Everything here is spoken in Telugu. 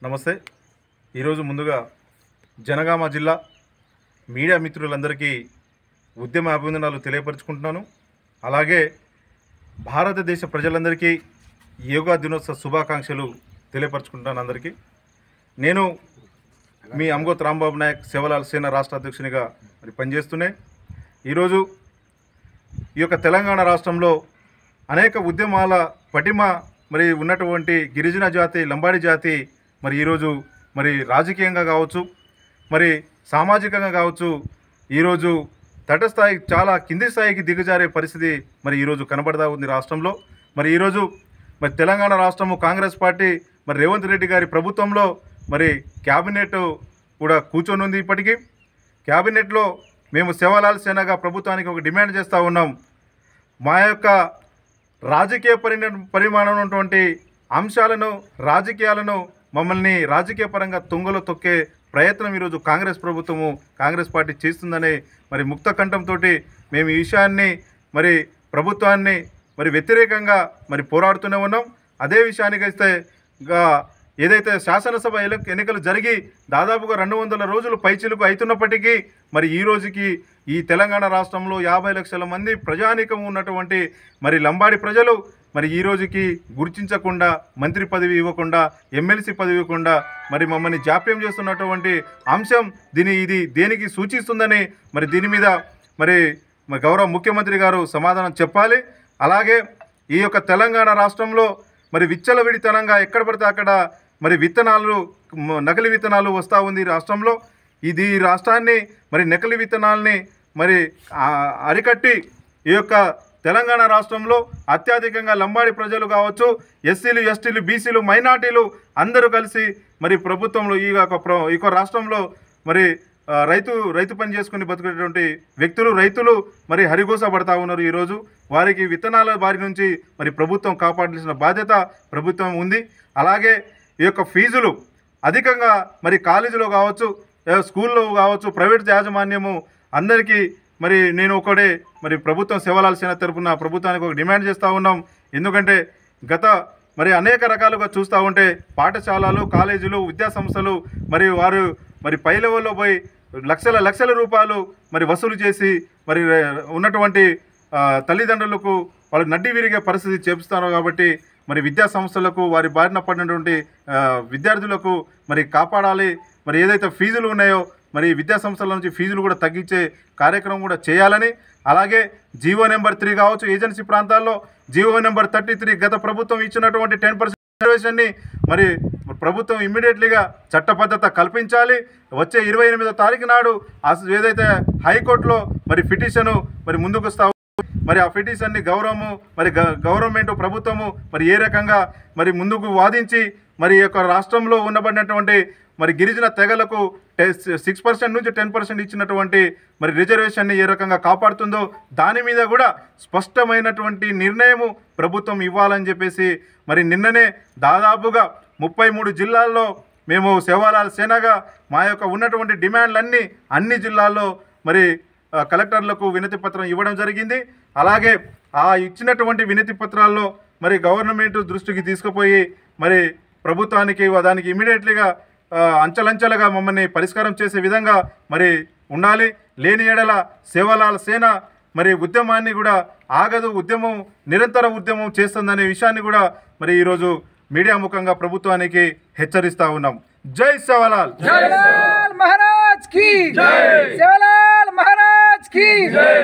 నమస్తే. ఈరోజు ముందుగా జనగామ జిల్లా మీడియా మిత్రులందరికీ ఉద్యమ అభినందనలు తెలియపరుచుకుంటున్నాను. అలాగే భారతదేశ ప్రజలందరికీ యోగా దినోత్సవ శుభాకాంక్షలు తెలియపరుచుకుంటున్నాను. అందరికీ నేను మీ అంగోత్ రాంబాబు నాయక్ సేవలాల్ సేన రాష్ట్ర అధ్యక్షునిగా పనిచేస్తూనే ఈరోజు ఈ యొక్క తెలంగాణ రాష్ట్రంలో అనేక ఉద్యమాల పటిమ ఉన్నటువంటి గిరిజన జాతి, లంబాడి జాతి ఈరోజు రాజకీయంగా కావచ్చు, సామాజికంగా కావచ్చు, ఈరోజు తటస్థాయి చాలా కింది స్థాయికి దిగజారే పరిస్థితి ఈరోజు కనబడతా ఉంది రాష్ట్రంలో. ఈరోజు తెలంగాణ రాష్ట్రము కాంగ్రెస్ పార్టీ రేవంత్ రెడ్డి గారి ప్రభుత్వంలో క్యాబినెట్ కూడా కూర్చొని ఉంది. ఇప్పటికీ క్యాబినెట్లో మేము సేవలాల్ సేనగా ప్రభుత్వానికి ఒక డిమాండ్ చేస్తూ ఉన్నాం. మా యొక్క రాజకీయ పరిమాణం ఉన్నటువంటి అంశాలను, రాజకీయాలను మమ్మల్ని రాజకీయ పరంగా తుంగలో తొక్కే ప్రయత్నం ఈరోజు కాంగ్రెస్ ప్రభుత్వము, కాంగ్రెస్ పార్టీ చేస్తుందని ముక్త కంఠంతో మేము ఈ విషయాన్ని ప్రభుత్వాన్ని వ్యతిరేకంగా పోరాడుతూనే ఉన్నాం. అదే విషయానికి వస్తే ఏదైతే శాసనసభ ఎన్నికలు జరిగి దాదాపుగా 200 రోజులు పైచిలుకు అవుతున్నప్పటికీ ఈ రోజుకి ఈ తెలంగాణ రాష్ట్రంలో 50 లక్షల మంది ప్రజానీకం ఉన్నటువంటి లంబాడి ప్రజలు ఈ రోజుకి గుర్తించకుండా, మంత్రి పదవి ఇవ్వకుండా, ఎమ్మెల్సీ పదవి ఇవ్వకుండా మమ్మల్ని జాప్యం చేస్తున్నటువంటి అంశం ఇది దేనికి సూచిస్తుందని దీని మీద గౌరవ ముఖ్యమంత్రి గారు సమాధానం చెప్పాలి. అలాగే ఈ యొక్క తెలంగాణ రాష్ట్రంలో విచ్చలవిడితనంగా ఎక్కడ పడితే అక్కడ విత్తనాలు, నకిలీ విత్తనాలు వస్తూ ఉంది రాష్ట్రంలో. ఇది రాష్ట్రాన్ని నకిలీ విత్తనాలని అరికట్టి ఈ యొక్క తెలంగాణ రాష్ట్రంలో అత్యధికంగా లంబాడి ప్రజలు కావచ్చు, ఎస్సీలు, ఎస్టీలు, బీసీలు, మైనార్టీలు అందరూ కలిసి ప్రభుత్వంలో ఈ యొక్క రాష్ట్రంలో రైతు పని చేసుకుని బతుకునేటువంటి వ్యక్తులు, రైతులు హరిగోస పడతా ఉన్నారు. ఈరోజు వారికి విత్తనాల బారి నుంచి ప్రభుత్వం కాపాడాల్సిన బాధ్యత ప్రభుత్వం ఉంది. అలాగే ఈ యొక్క ఫీజులు అధికంగా కాలేజీలో కావచ్చు, స్కూల్లో కావచ్చు, ప్రైవేట్ యాజమాన్యము అందరికీ నేను ఒకటే ప్రభుత్వం సేవలాల్ సేన తరపున ప్రభుత్వానికి ఒక డిమాండ్ చేస్తూ ఉన్నాం. ఎందుకంటే గత అనేక రకాలుగా చూస్తూ ఉంటే పాఠశాలలు, కాలేజీలు, విద్యాసంస్థలు వారు పై లెవెల్లో పోయి లక్షల రూపాయలు వసూలు చేసి ఉన్నటువంటి తల్లిదండ్రులకు వాళ్ళు నడ్డి విరిగే పరిస్థితి చేపిస్తారు. కాబట్టి విద్యా సంస్థలకు, వారి బారిన పడినటువంటి విద్యార్థులకు కాపాడాలి. ఏదైతే ఫీజులు ఉన్నాయో విద్యా సంస్థల నుంచి ఫీజులు కూడా తగ్గించే కార్యక్రమం కూడా చేయాలని, అలాగే జీవో నెంబర్ 3 కావచ్చు, ఏజెన్సీ ప్రాంతాల్లో జీవో నెంబర్ 33 గత ప్రభుత్వం ఇచ్చినటువంటి 10% రిజర్వేషన్ని ప్రభుత్వం ఇమ్మీడియట్లీగా చట్టబద్ధత కల్పించాలి. వచ్చే 28వ తారీఖు నాడు ఏదైతే హైకోర్టులో పిటిషను ముందుకు వస్తా ఆ పిటిషన్ని గవర్నమెంట్ ప్రభుత్వము ఏ రకంగా ముందుకు వాదించి ఈ యొక్క రాష్ట్రంలో ఉండబడినటువంటి గిరిజన తెగలకు 6% నుంచి 10% ఇచ్చినటువంటి రిజర్వేషన్ని ఏ రకంగా కాపాడుతుందో దాని మీద కూడా స్పష్టమైనటువంటి నిర్ణయము ప్రభుత్వం ఇవ్వాలని చెప్పేసి నిన్ననే దాదాపుగా 33 జిల్లాల్లో మేము సేవలాల్ సేనగా మా యొక్క ఉన్నటువంటి డిమాండ్లన్నీ అన్ని జిల్లాల్లో కలెక్టర్లకు వినతి పత్రం ఇవ్వడం జరిగింది. అలాగే ఆ ఇచ్చినటువంటి వినతి పత్రాల్లో గవర్నమెంట్ దృష్టికి తీసుకుపోయి ప్రభుత్వానికి దానికి ఇమ్మీడియట్లీగా అంచెలంచెలుగా మమ్మల్ని పరిష్కారం చేసే విధంగా ఉండాలి. లేని ఎడల సేవలాల్ సేన ఉద్యమాన్ని కూడా ఆగదు, ఉద్యమం నిరంతర ఉద్యమం చేస్తుందనే విషయాన్ని కూడా ఈరోజు మీడియా ముఖంగా ప్రభుత్వానికి హెచ్చరిస్తా ఉన్నాం. జై సేవలాల్, సేవలాల్ మహారాజ్ కీ జై, సేవలాల్ మహారాజ్ కీ జై.